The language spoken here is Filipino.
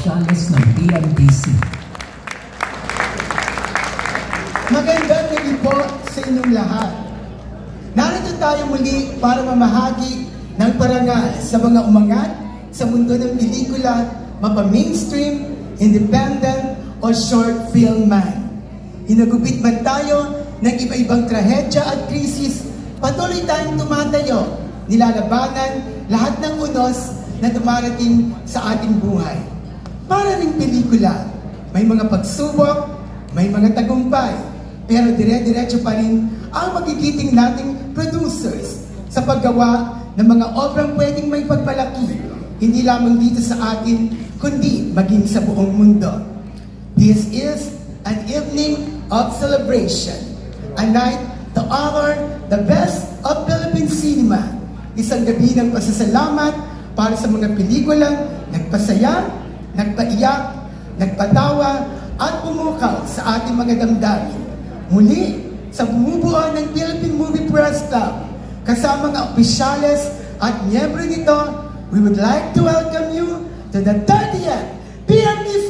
opisyales ng PMDC. Magandang gabi po sa inyong lahat. Narito tayo muli para mamahagi ng parangal sa mga umangat sa mundo ng pelikula, mapa-mainstream, independent, o short film man. Hinagupit man tayo ng iba-ibang trahedya at krisis, patuloy tayong tumatayo, nilalabanan lahat ng unos na dumarating sa ating buhay. Para ring pelikula, may mga pagsubok, may mga tagumpay, pero dire-diretso pa rin ang magigiting nating producers sa paggawa ng mga obrang pwedeng may pagpalaki, hindi lamang dito sa atin, kundi maging sa buong mundo. This is an evening of celebration, a night to honor the best of Philippine cinema. Isang gabi ng pasasalamat para sa mga pelikulang nagpasaya, nagpaiyak, nagpatawa, at pumukaw sa ating mga damdamin. Muli, sa bumubuo ng Philippine Movie Press Club, kasama ng opisyales at miyembro nito, we would like to welcome you to the 30th PMDC